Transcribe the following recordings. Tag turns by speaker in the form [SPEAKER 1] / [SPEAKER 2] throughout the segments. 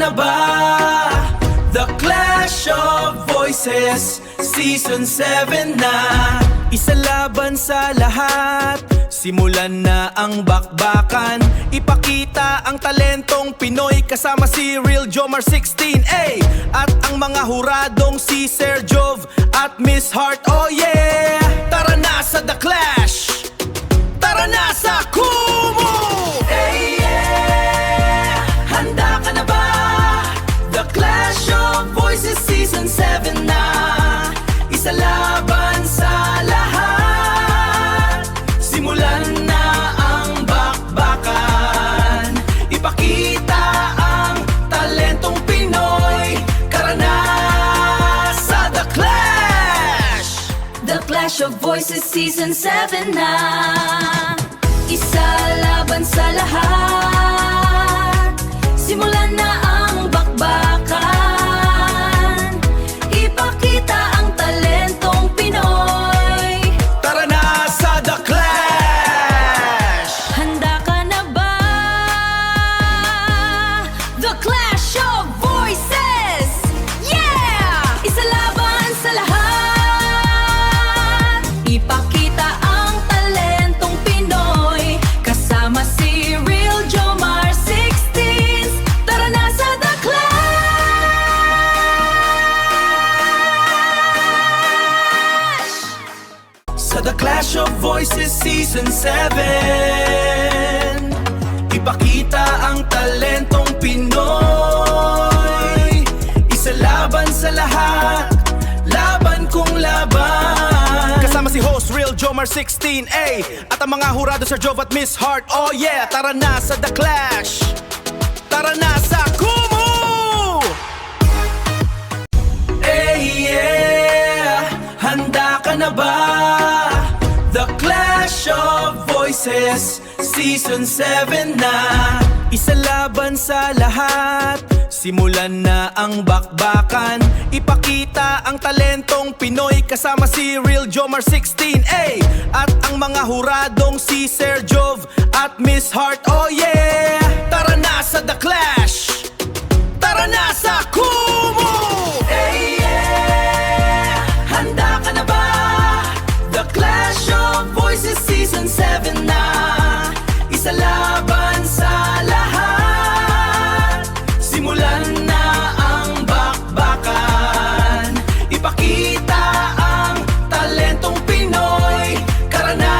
[SPEAKER 1] na ba? The Clash of Voices Season 7 na. Isa laban sa lahat, simulan na ang bakbakan. Ipakita ang talentong Pinoy kasama si Real Jomar 16A at ang mga huradong si Sir Jove at Miss Heart. Oh yeah! Tara na sa The Clash! Tara na sa Kumu! Hey yeah! Handa ka na ba? The Clash of Voices Season 7 na. Isa laban sa lahat, simulan na ang bakbakan. Ipakita ang talentong Pinoy, tara na sa The Clash!
[SPEAKER 2] The Clash of Voices Season 7 na. Isa laban sa lahat, simulan na ang bakbakan. Ipakita ang talentong Pinoy,
[SPEAKER 1] Tara na sa The Clash!
[SPEAKER 2] handa ka na ba? The Clash of Voices! Yeah! Isa laban sa lahat, ipakita ang talentong Pinoy kasama si Real Jomar 16. Tara na sa The Clash!
[SPEAKER 1] Sa The Clash of Voices Season 7, ipakita ang talentong Pinoy. Isa laban sa lahat, laban kung laban. Kasama si host Real Jomar 16A at ang mga hurado Sir Jove at Miss Heart. Oh yeah, tara na sa The Clash! Tara na sa Kumu! Hey yeah! Handa ka na ba? The Clash of Voices Season 7 na. Isa laban sa lahat, simulan na ang bakbakan. Ipakita ang talentong Pinoy kasama si Real Jomar 16A at ang mga huradong si Sir Jove at Miss Heart. Oh yeah! Tara na sa The Clash! Tara na sa Kumu! Hey yeah! Handa ka na ba? The Clash of Voices Season 7 na. Isa laban sa lahat, simulan na ang bakbakan. Ipakita ang talentong Pinoy, tara na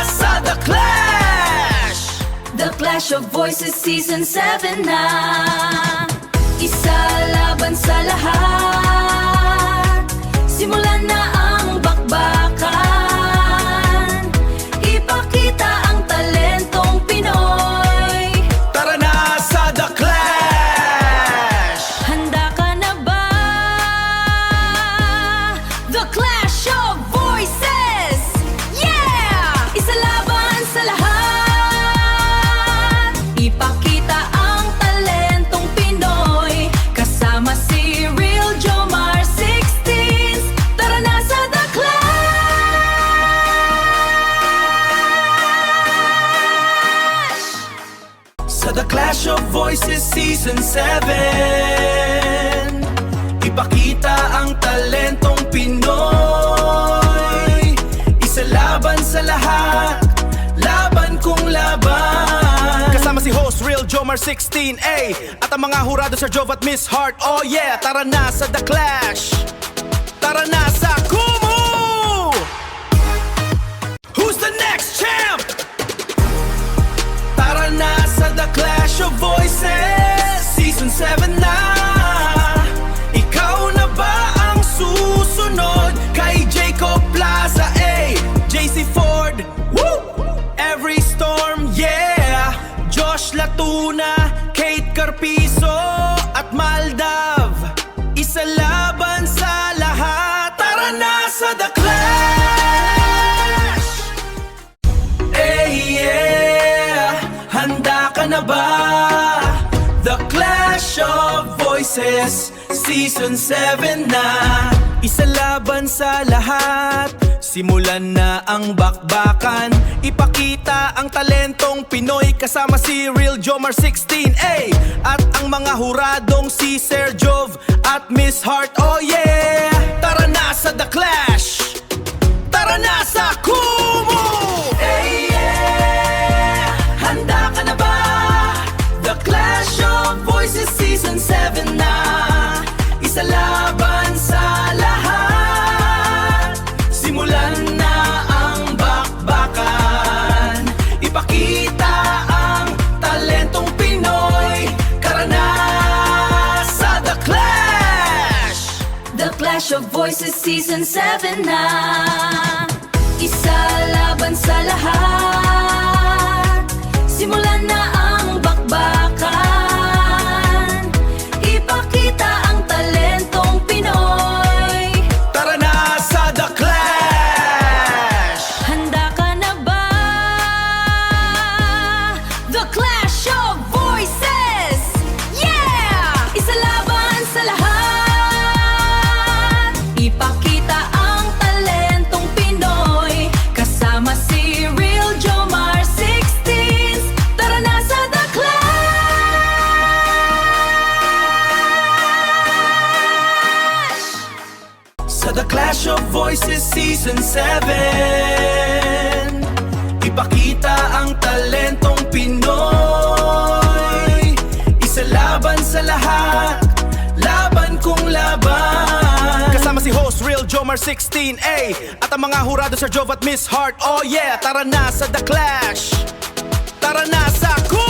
[SPEAKER 1] sa The Clash!
[SPEAKER 2] The Clash of Voices Season 7 na. Isa laban sa lahat, simulan na ang bakbakan. Ipakita ang talentong Pinoy,
[SPEAKER 1] Tara na sa The Clash!
[SPEAKER 2] handa ka na ba? The Clash of Voices! Yeah! Isa laban sa lahat, ipakita ang talentong Pinoy kasama si Real Jomar 16. Tara na sa The Clash!
[SPEAKER 1] Sa The Clash of Voices Season 7, ipakita ang talentong Pinoy. Isa laban sa lahat, laban kung laban. Kasama si host Real Jomar 16A at ang mga hurado Sir Jove at Miss Heart. Oh yeah, tara na sa The Clash! Tara na sa Kumu! Who's the next champ? Tara na sa The Clash of Voices Season 7 na. Ikaw na ba ang susunod kay Jacob Plaza, JC Ford, woo! Every Storm, yeah! Josh Latuna, Kate Carpizo at Maldav. Isa laban sa lahat, tara na sa The Clash! Hey yeah! Handa ka na ba? The Clash of Voices Voices Season 7 na. Isa laban sa lahat, simulan na ang bakbakan. Ipakita ang talentong Pinoy kasama si Real Jomar 16A at ang mga huradong si Sir Jove at Miss Heart. Oh yeah! Tara na sa The Clash! Tara na sa Kumu! Hey yeah! Handa ka na ba? The Clash of Voices Season 7 na. Isa laban sa lahat, simulan na ang bakbakan. Ipakita ang talentong Pinoy, karana sa The Clash!
[SPEAKER 2] The Clash of Voices Season 7 na. Isa laban sa lahat, simulan na ang bakbakan. Ipakita ang talentong Pinoy.
[SPEAKER 1] Tara na sa The Clash!
[SPEAKER 2] Handa ka na ba? The Clash of Voices! Yeah! Isa laban sa lahat. Ipakita ang talentong Pinoy kasama si Real Jomar 16. Tara na sa The Clash!
[SPEAKER 1] Sa The Clash of Voices Season 7, ipakita ang talentong Pinoy. Isa laban sa lahat, laban kung laban. Kasama si host Real Jomar 16A at ang mga hurado Sir Jove at Miss Heart. Oh yeah, tara na sa The Clash! Tara na sa Kumu!